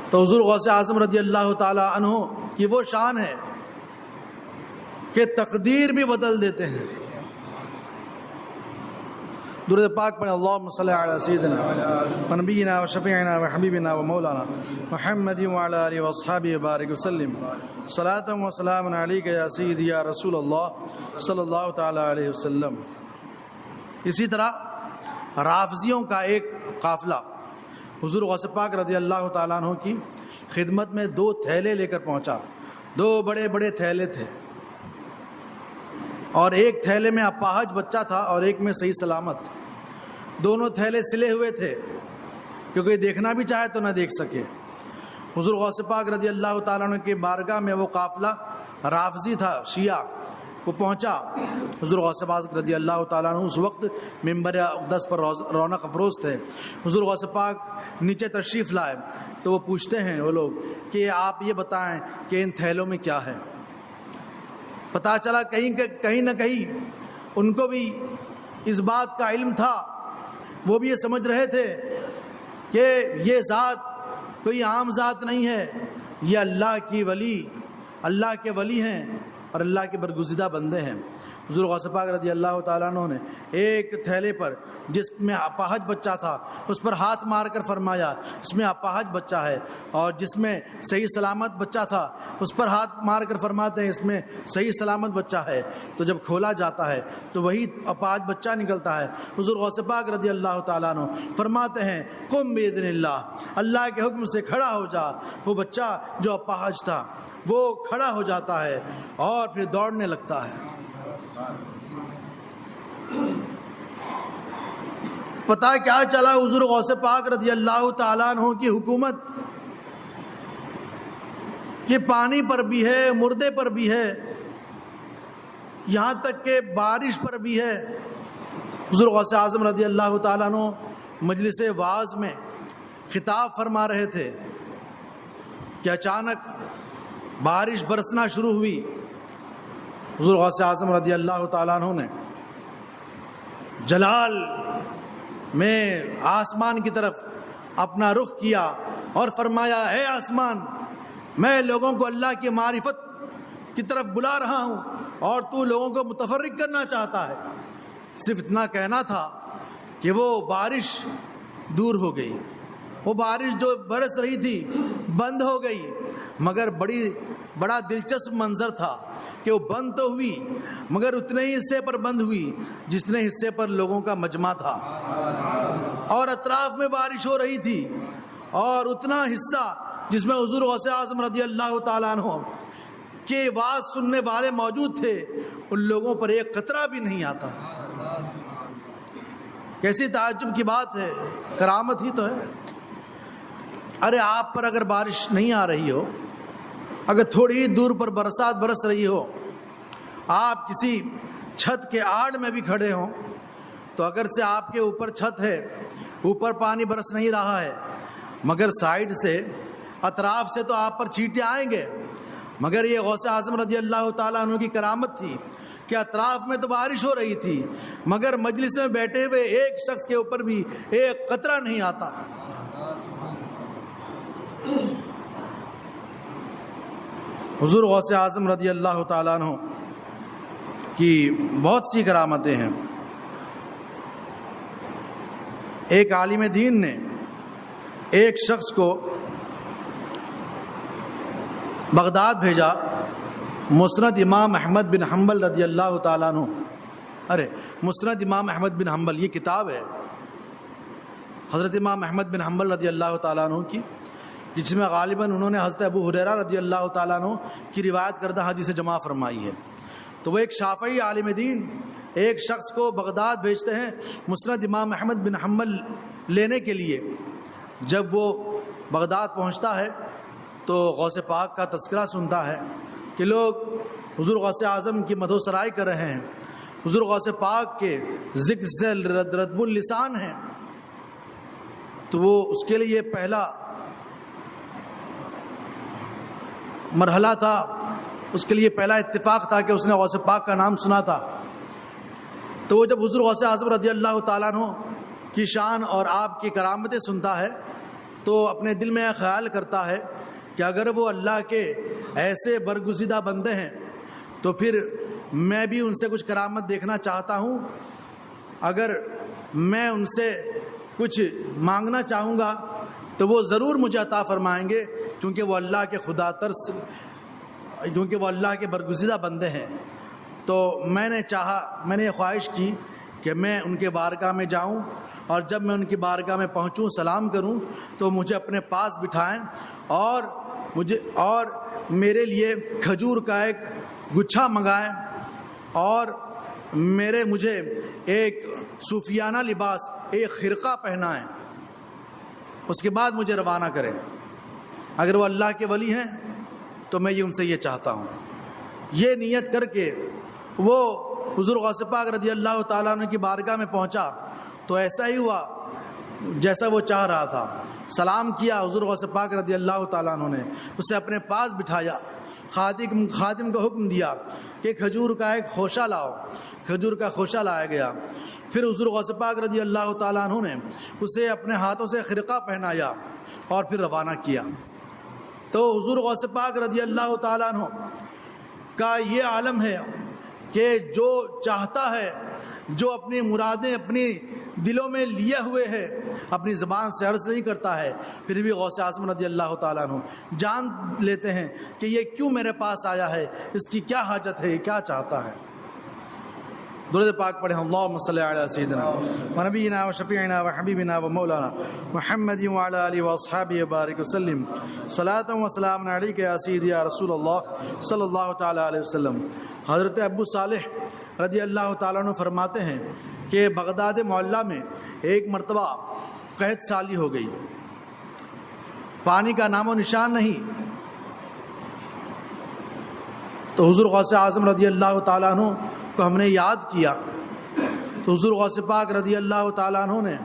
تو حضور غوث اعظم رضی اللہ تعالیٰ عنہ کی وہ شان ہے کہ تقدیر بھی بدل دیتے ہیں۔ درود پاک پڑھیں، اللہم صلی علی سیدنا و نبینا و شفیعنا و حبیبنا و مولانا محمد و علی آلہ و اصحابہ بارک وسلم، صلاۃ و سلام علیک یا سیدی یا رسول اللہ صلی اللہ تعالی علیہ وسلم۔ اسی طرح رافضیوں کا ایک قافلہ حضور غوث پاک رضی اللہ تعالیٰ عنہ کی خدمت میں 2 تھیلے لے کر پہنچا. 2 بڑے بڑے تھیلے تھے اور ایک تھیلے میں اپاہج بچہ تھا اور ایک میں صحیح سلامت. دونوں تھیلے سلے ہوئے تھے کیونکہ دیکھنا بھی چاہے تو نہ دیکھ سکے. حضور غوث پاک رضی اللہ تعالیٰ عنہ کی بارگاہ میں وہ قافلہ رافضی تھا، شیعہ، وہ پہنچا. حضور غوث پاک رضی اللہ تعالیٰ عنہ اس وقت ممبر اقدس پر رونق افروز تھے. حضور غوث پاک نیچے تشریف لائے تو وہ پوچھتے ہیں وہ لوگ کہ آپ یہ بتائیں کہ ان تھیلوں میں کیا ہے. پتہ چلا کہیں نہ کہیں ان کو بھی اس بات کا علم تھا، وہ بھی یہ سمجھ رہے تھے کہ یہ ذات کوئی عام ذات نہیں ہے، یہ اللہ کے ولی ہیں اور اللہ کے برگزیدہ بندے ہیں. حضور غوث پاک رضی اللہ تعالیٰ عنہ نے ایک تھیلے پر جس میں اپاہج بچہ تھا اس پر ہاتھ مار کر فرمایا اس میں اپاہج بچہ ہے، اور جس میں صحیح سلامت بچہ تھا اس پر ہاتھ مار کر فرماتے ہیں اس میں صحیح سلامت بچہ ہے. تو جب کھولا جاتا ہے تو وہی اپاہج بچہ نکلتا ہے. حضور غوث پاک رضی اللہ تعالیٰ عنہ فرماتے ہیں قم باذن اللہ، اللہ کے حکم سے کھڑا ہو جا. وہ بچہ جو اپاہج تھا وہ کھڑا ہو جاتا ہے اور پھر دوڑنے لگتا ہے. پتہ کیا چلا؟ حضور غوث پاک رضی اللہ تعالیٰ عنہ کی حکومت یہ پانی پر بھی ہے، مردے پر بھی ہے، یہاں تک کہ بارش پر بھی ہے. حضور غوث اعظم رضی اللہ تعالیٰ عنہ مجلس واعظ میں خطاب فرما رہے تھے کہ اچانک بارش برسنا شروع ہوئی. حضور غوث اعظم رضی اللہ تعالیٰ عنہ نے جلال میں آسمان کی طرف اپنا رخ کیا اور فرمایا اے آسمان، میں لوگوں کو اللہ کی معرفت کی طرف بلا رہا ہوں اور تو لوگوں کو متفرق کرنا چاہتا ہے. صرف اتنا کہنا تھا کہ وہ بارش دور ہو گئی. وہ بارش جو برس رہی تھی بند ہو گئی، مگر بڑا دلچسپ منظر تھا کہ وہ بند تو ہوئی مگر اتنے ہی حصے پر بند ہوئی جتنے حصے پر لوگوں کا مجمع تھا، اور اطراف میں بارش ہو رہی تھی اور اتنا حصہ جس میں حضور غوث اعظم رضی اللہ تعالیٰ عنہ کے واعظ سننے والے موجود تھے ان لوگوں پر ایک قطرہ بھی نہیں آتا. کیسی تعجب کی بات ہے، کرامت ہی تو ہے. ارے آپ پر اگر بارش نہیں آ رہی ہو، اگر تھوڑی ہی دور پر برسات برس رہی ہو، آپ کسی چھت کے آڑ میں بھی کھڑے ہوں تو اگر سے آپ کے اوپر چھت ہے، اوپر پانی برس نہیں رہا ہے، مگر سائیڈ سے اطراف سے تو آپ پر چھینٹے آئیں گے. مگر یہ غوث اعظم رضی اللہ تعالیٰ عنہ کی کرامت تھی کہ اطراف میں تو بارش ہو رہی تھی مگر مجلس میں بیٹھے ہوئے ایک شخص کے اوپر بھی ایک قطرہ نہیں آتا. حضور غوث اعظم رضی اللہ تعالیٰ عنہ کی بہت سی کرامتیں ہیں. ایک عالم دین نے ایک شخص کو بغداد بھیجا، مسند امام احمد بن حنبل رضی اللہ تعالیٰ عنہ. مسند امام احمد بن حنبل یہ کتاب ہے حضرت امام احمد بن حنبل رضی اللہ تعالیٰ عنہ کی، جس میں غالباً انہوں نے حضرت ابو ہریرہ رضی اللہ تعالیٰ عنہ کی روایت کردہ حدیث جمع فرمائی ہے. تو وہ ایک شافعی عالم دین ایک شخص کو بغداد بھیجتے ہیں مسند امام احمد بن حنبل لینے کے لیے. جب وہ بغداد پہنچتا ہے تو غوث پاک کا تذکرہ سنتا ہے کہ لوگ حضور غوث اعظم کی مدح و سرائی کر رہے ہیں، حضور غوث پاک کے ذکر سے رطب اللسان ہیں. تو وہ اس کے لیے پہلا مرحلہ تھا، اس کے لیے پہلا اتفاق تھا کہ اس نے غوث پاک کا نام سنا تھا. تو وہ جب حضور غوث اعظم رضی اللہ تعالیٰ عنہ کی شان اور آپ کی کرامتیں سنتا ہے تو اپنے دل میں خیال کرتا ہے کہ اگر وہ اللہ کے ایسے برگزیدہ بندے ہیں تو پھر میں بھی ان سے کچھ کرامت دیکھنا چاہتا ہوں. اگر میں ان سے کچھ مانگنا چاہوں گا تو وہ ضرور مجھے عطا فرمائیں گے، کیونکہ وہ اللہ کے خدا ترس، کیونکہ وہ اللہ کے برگزیدہ بندے ہیں. تو میں نے یہ خواہش کی کہ میں ان کے بارگاہ میں جاؤں اور جب میں ان کی بارگاہ میں پہنچوں سلام کروں تو مجھے اپنے پاس بٹھائیں اور میرے لیے کھجور کا ایک گچھا منگائیں اور مجھے ایک صوفیانہ لباس ایک خرقہ پہنائیں، اس کے بعد مجھے روانہ کریں۔ اگر وہ اللہ کے ولی ہیں تو میں ان سے یہ چاہتا ہوں۔ یہ نیت کر کے وہ حضور غوث پاک رضی اللہ تعالیٰ عنہ کی بارگاہ میں پہنچا تو ایسا ہی ہوا جیسا وہ چاہ رہا تھا۔ سلام کیا حضور غوث پاک رضی اللہ تعالیٰ عنہ نے، اسے اپنے پاس بٹھایا، خادم کو حکم دیا کہ کھجور کا ایک خوشہ لاؤ، کھجور کا خوشہ لایا گیا۔ پھر حضور غوث پاک رضی اللہ تعالیٰ عنہ نے اسے اپنے ہاتھوں سے خرقہ پہنایا اور پھر روانہ کیا۔ تو حضور غوث پاک رضی اللہ تعالیٰ عنہ کا یہ عالم ہے کہ جو چاہتا ہے، جو اپنی مرادیں اپنی دلوں میں لیے ہوئے ہے، اپنی زبان سے عرض نہیں کرتا ہے، پھر بھی غوث اعظم رضی اللہ تعالیٰ عنہ جان لیتے ہیں کہ یہ کیوں میرے پاس آیا ہے، اس کی کیا حاجت ہے، کیا چاہتا ہے۔ درود پاک پڑھیں، اللہم صلی علی سیدنا و نبینا و شفیعنا و حبیبنا و مولانا محمد و علی آلہ و اصحابہ وبارک وسلم، صلاۃ و سلام علیک یا سیدی یا رسول اللہ صلی اللہ تعالی علیہ وسلم۔ حضرت ابو صالح رضی اللہ تعالیٰ عنہ فرماتے ہیں کہ بغداد معلیٰ میں ایک مرتبہ قحط سالی ہو گئی، پانی کا نام و نشان نہیں۔ تو حضور غوث اعظم رضی اللہ تعالیٰ عنہ کو ہم نے یاد کیا تو حضور غوث پاک رضی اللہ تعالیٰ عنہ نے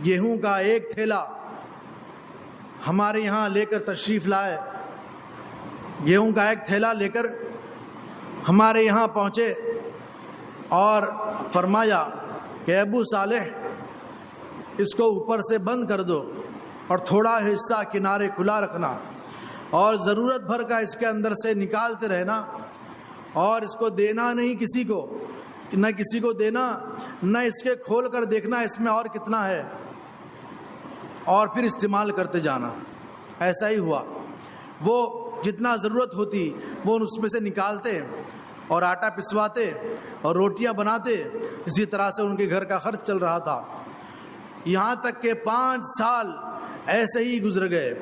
گیہوں کا ایک تھیلا ہمارے یہاں لے کر تشریف لائے، گیہوں کا ایک تھیلا لے کر ہمارے یہاں پہنچے اور فرمایا کہ ابو صالح اس کو اوپر سے بند کر دو اور تھوڑا حصہ کنارے کھلا رکھنا اور ضرورت بھر کا اس کے اندر سے نکالتے رہنا اور اس کو دینا نہیں کسی کو، نہ کسی کو دینا، نہ اس کے کھول کر دیکھنا اس میں اور کتنا ہے، اور پھر استعمال کرتے جانا۔ ایسا ہی ہوا، وہ جتنا ضرورت ہوتی وہ اس میں سے نکالتے اور آٹا پسواتے اور روٹیاں بناتے، اسی طرح سے ان کے گھر کا خرچ چل رہا تھا، یہاں تک کہ 5 سال ایسے ہی گزر گئے۔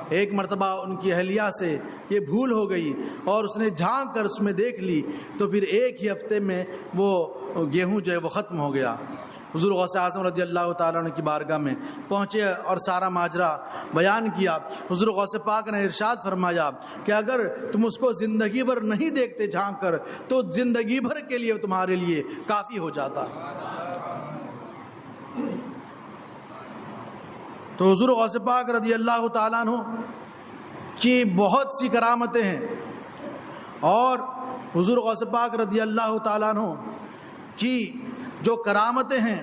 ایک مرتبہ ان کی اہلیہ سے یہ بھول ہو گئی اور اس نے جھانک کر اس میں دیکھ لی تو پھر ایک ہی ہفتے میں وہ گیہوں جو ہے وہ ختم ہو گیا۔ حضور غوث اعظم رضی اللہ تعالیٰ عنہ کی بارگاہ میں پہنچے اور سارا ماجرا بیان کیا۔ حضور غوث پاک نے ارشاد فرمایا کہ اگر تم اس کو زندگی بھر نہیں دیکھتے جھانک کر تو زندگی بھر کے لیے تمہارے لیے کافی ہو جاتا۔ تو حضور غوث پاک رضی اللہ تعالیٰ عنہ کی بہت سی کرامتیں ہیں، اور حضور غوث پاک رضی اللہ تعالیٰ عنہ کی جو کرامتیں ہیں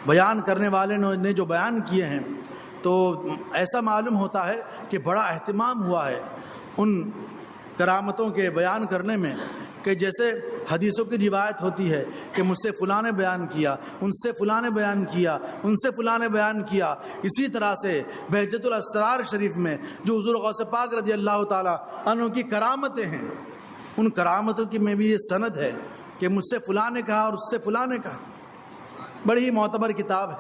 بیان کرنے والے نے جو بیان کیے ہیں تو ایسا معلوم ہوتا ہے کہ بڑا اہتمام ہوا ہے ان کرامتوں کے بیان کرنے میں، کہ جیسے حدیثوں کی روایت ہوتی ہے کہ مجھ سے فلاں نے بیان کیا، ان سے فلاں نے بیان کیا، ان سے فلاں نے بیان کیا۔ اسی طرح سے بہجت الاسرار شریف میں جو حضور غوث پاک رضی اللہ تعالیٰ عنہ کی کرامتیں ہیں، ان کرامتوں کی میں بھی یہ سند ہے کہ مجھ سے فلاں نے کہا اور اس سے فلاں نے کہا۔ بڑی ہی معتبر کتاب ہے۔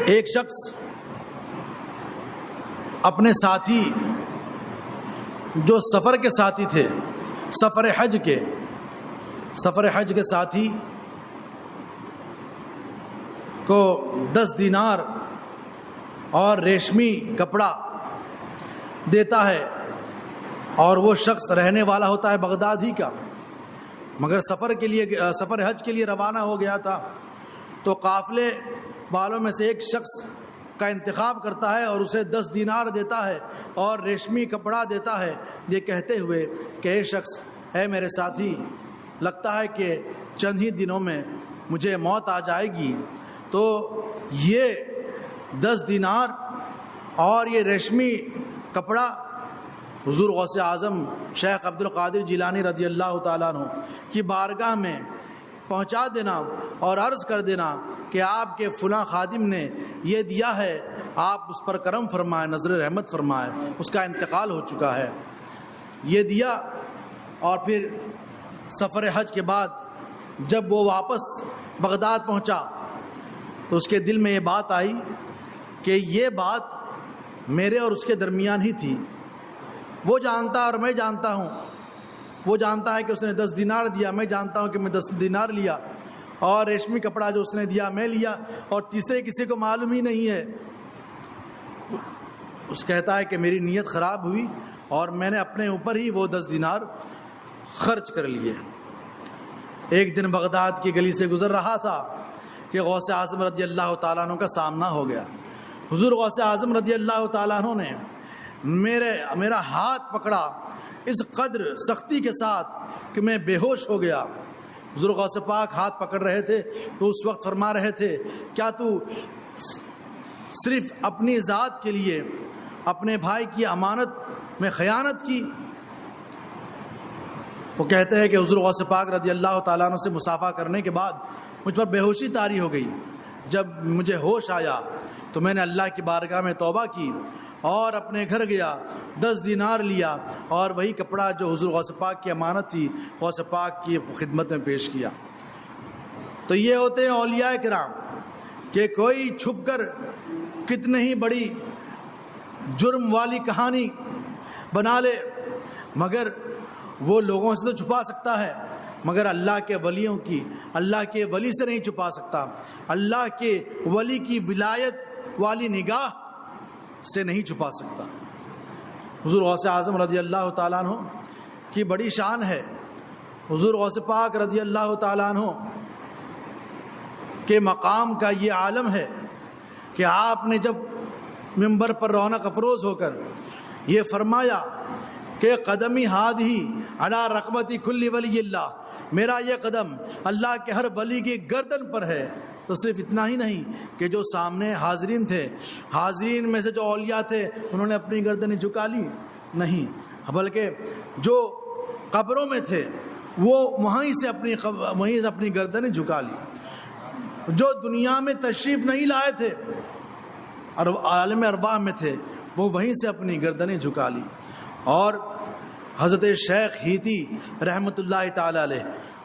ایک شخص اپنے ساتھی جو سفر کے ساتھی تھے، سفر حج کے ساتھی کو 10 دینار اور ریشمی کپڑا دیتا ہے، اور وہ شخص رہنے والا ہوتا ہے بغداد ہی کا، مگر سفر حج کے لیے روانہ ہو گیا تھا۔ تو قافلے والوں میں سے ایک شخص کا انتخاب کرتا ہے اور اسے 10 دینار دیتا ہے اور ریشمی کپڑا دیتا ہے، یہ کہتے ہوئے کہ اے شخص، اے میرے ساتھی، لگتا ہے کہ چند ہی دنوں میں مجھے موت آ جائے گی، تو یہ 10 دینار اور یہ ریشمی کپڑا حضور غوث اعظم شیخ عبد القادر جیلانی رضی اللہ تعالیٰ عنہ کی بارگاہ میں پہنچا دینا اور عرض کر دینا کہ آپ کے فلاں خادم نے یہ دیا ہے، آپ اس پر کرم فرمائیں، نظر رحمت فرمائیں، اس کا انتقال ہو چکا ہے۔ یہ دیا اور پھر سفر حج کے بعد جب وہ واپس بغداد پہنچا تو اس کے دل میں یہ بات آئی کہ یہ بات میرے اور اس کے درمیان ہی تھی. وہ جانتا اور میں جانتا ہوں. وہ جانتا ہے کہ اس نے 10 دینار دیا, میں جانتا ہوں کہ میں 10 دینار لیا, اور ریشمی کپڑا جو اس نے دیا میں لیا, اور تیسرے کسی کو معلوم ہی نہیں ہے. اس کہتا ہے کہ میری نیت خراب ہوئی اور میں نے اپنے اوپر ہی وہ 10 دینار خرچ کر لیے. ایک دن بغداد کی گلی سے گزر رہا تھا کہ غوث اعظم رضی اللہ تعالیٰ عنہ کا سامنا ہو گیا. حضور غوث اعظم رضی اللہ تعالیٰ عنہ نے میرا ہاتھ پکڑا اس قدر سختی کے ساتھ کہ میں بے ہوش ہو گیا. حضور غوث پاک ہاتھ پکڑ رہے تھے تو اس وقت فرما رہے تھے, کیا تو صرف اپنی ذات کے لیے اپنے بھائی کی امانت میں خیانت کی؟ وہ کہتے ہیں کہ حضور غوث پاک رضی اللہ تعالیٰ عنہ سے مصافحہ کرنے کے بعد مجھ پر بے ہوشی طاری ہو گئی. جب مجھے ہوش آیا تو میں نے اللہ کی بارگاہ میں توبہ کی اور اپنے گھر گیا, 10 دینار لیا اور وہی کپڑا جو حضور غوث پاک کی امانت تھی غوث پاک کی خدمت میں پیش کیا. تو یہ ہوتے ہیں اولیاء کرام کہ کوئی چھپ کر کتنی ہی بڑی جرم والی کہانی بنا لے, مگر وہ لوگوں سے تو چھپا سکتا ہے مگر اللہ کے ولیوں کی, اللہ کے ولی سے نہیں چھپا سکتا. اللہ کے ولی کی ولایت والی نگاہ سے نہیں چھپا سکتا. حضور غوث اعظم رضی اللہ تعالیٰ عنہ کی بڑی شان ہے. حضور غوث پاک رضی اللہ تعالیٰ عنہ کے مقام کا یہ عالم ہے کہ آپ نے جب منبر پر رونق افروز ہو کر یہ فرمایا کہ قدمی ہادھی علی رقبتی کل ولی اللہ, میرا یہ قدم اللہ کے ہر ولی کی گردن پر ہے, تو صرف اتنا ہی نہیں کہ جو سامنے حاضرین تھے, حاضرین میں سے جو اولیاء تھے انہوں نے اپنی گردنیں جھکا لی, نہیں, بلکہ جو قبروں میں تھے وہ وہیں سے اپنی گردنیں جھکا لی. جو دنیا میں تشریف نہیں لائے تھے اور عالم ارواح میں تھے وہ وہیں سے اپنی گردنیں جھکا لی. اور حضرت شیخ ہیتی رحمۃ اللہ تعالی علیہ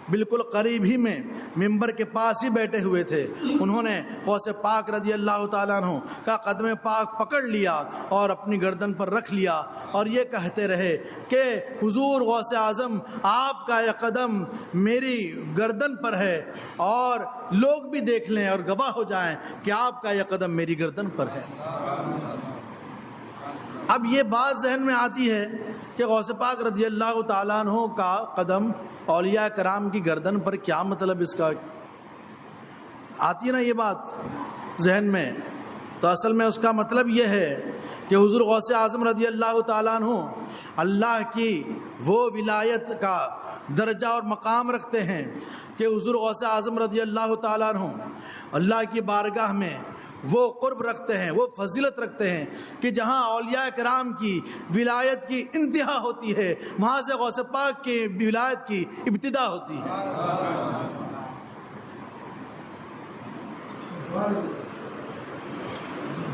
بالکل قریب ہی میں ممبر کے پاس ہی بیٹھے ہوئے تھے. انہوں نے غوث پاک رضی اللہ تعالیٰ عنہ کا قدم پاک پکڑ لیا اور اپنی گردن پر رکھ لیا اور یہ کہتے رہے کہ حضور غوث اعظم آپ کا یہ قدم میری گردن پر ہے, اور لوگ بھی دیکھ لیں اور گواہ ہو جائیں کہ آپ کا یہ قدم میری گردن پر ہے. اب یہ بات ذہن میں آتی ہے کہ غوث پاک رضی اللہ تعالیٰ عنہ کا قدم اولیاء کرام کی گردن پر, کیا مطلب اس کا؟ آتی ہے نا یہ بات ذہن میں. تو اصل میں اس کا مطلب یہ ہے کہ حضور غوث اعظم رضی اللہ تعالیٰ عنہ اللہ کی وہ ولایت کا درجہ اور مقام رکھتے ہیں کہ حضور غوث اعظم رضی اللہ تعالیٰ عنہ اللہ کی بارگاہ میں وہ قرب رکھتے ہیں, وہ فضیلت رکھتے ہیں کہ جہاں اولیاء کرام کی ولایت کی انتہا ہوتی ہے وہاں سے غوث پاک کی ولایت کی ابتدا ہوتی ہے.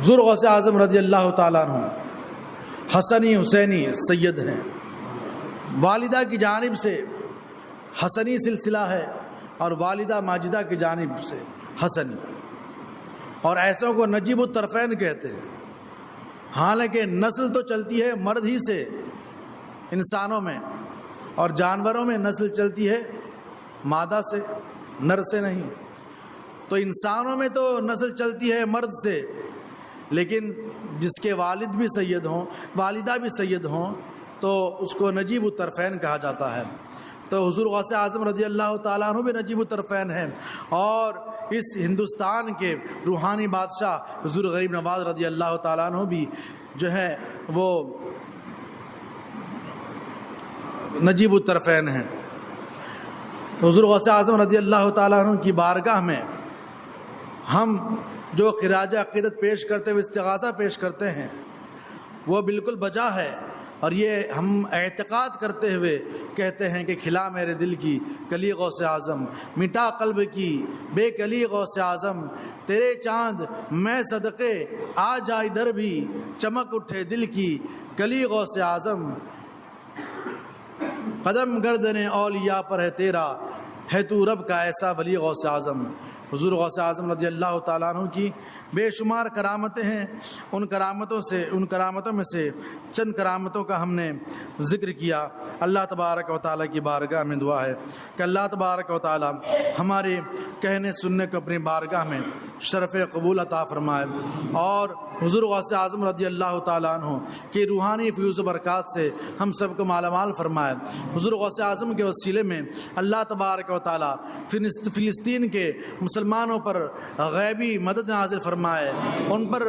حضور غوث اعظم رضی اللہ تعالیٰ عنہ حسنی حسینی سید ہیں. والدہ کی جانب سے حسنی سلسلہ ہے اور والدہ ماجدہ کی جانب سے حسنی, اور ایسوں کو نجیب الطرفین کہتے ہیں. حالانکہ نسل تو چلتی ہے مرد ہی سے انسانوں میں, اور جانوروں میں نسل چلتی ہے مادہ سے, نر سے نہیں. تو انسانوں میں تو نسل چلتی ہے مرد سے, لیکن جس کے والد بھی سید ہوں, والدہ بھی سید ہوں, تو اس کو نجیب الطرفین کہا جاتا ہے. تو حضور غوث اعظم رضی اللہ تعالیٰ عنہ بھی نجیب الطرفین ہیں, اور اس ہندوستان کے روحانی بادشاہ حضور غریب نواز رضی اللہ تعالیٰ عنہ بھی جو ہے وہ نجیب الطرفین ہیں. حضور غوث اعظم رضی اللہ تعالیٰ عنہ کی بارگاہ میں ہم جو خراج عقیدت پیش کرتے ہوئے استغاثہ پیش کرتے ہیں وہ بالکل بجا ہے, اور یہ ہم اعتقاد کرتے ہوئے کہتے ہیں کہ کھلا میرے دل کی کلی غوث اعظم, مٹا قلب کی بے کلی غوث اعظم, تیرے چاند میں صدقے آ جا ادھر بھی, چمک اٹھے دل کی کلی غوث اعظم. قدم گردن اولیاء پر ہے تیرا، ہے تو رب کا ایسا ولی غوث اعظم۔ حضور غوث اعظم رضی اللہ تعالیٰ عنہ کی بے شمار کرامتیں ہیں، ان کرامتوں میں سے چند کرامتوں کا ہم نے ذکر کیا۔ اللہ تبارک و تعالیٰ کی بارگاہ میں دعا ہے کہ اللہ تبارک و تعالیٰ ہمارے کہنے سننے کو اپنی بارگاہ میں شرف قبول عطا فرمائے، اور حضور غوث اعظم رضی اللہ تعالیٰ عنہ کی روحانی فیوز و برکات سے ہم سب کو مالا مال فرمائے۔ حضور غوث اعظم کے وسیلے میں اللہ تبارک و تعالیٰ فلسطین کے مسلمانوں پر غیبی مدد نازل فرمائے، ان پر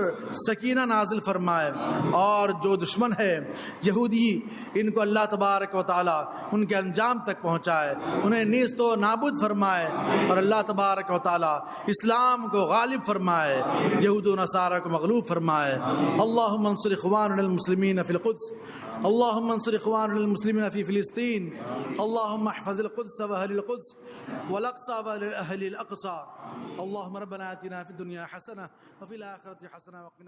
سکینہ نازل فرمائے، اور جو دشمن ہے یہودی ان کو اللہ تبارک و تعالیٰ ان کے انجام تک پہنچائے، انہیں نیست و نابود فرمائے، اور اللہ تبارک و تعالیٰ اسلام کو غالب فرمائے، یہود و نصارہ کو مغلوب فرمائے۔ اللہم انصر اخواننا المسلمین فی القدس، اللہم انصر اخواننا المسلمین فی فلسطین، اللہم احفظ القدس واہل القدس والاقصى واہل الاقصى، اللہم ربنا آتنا فی الدنیا حسنہ وفی الآخرۃ حسنہ وقنا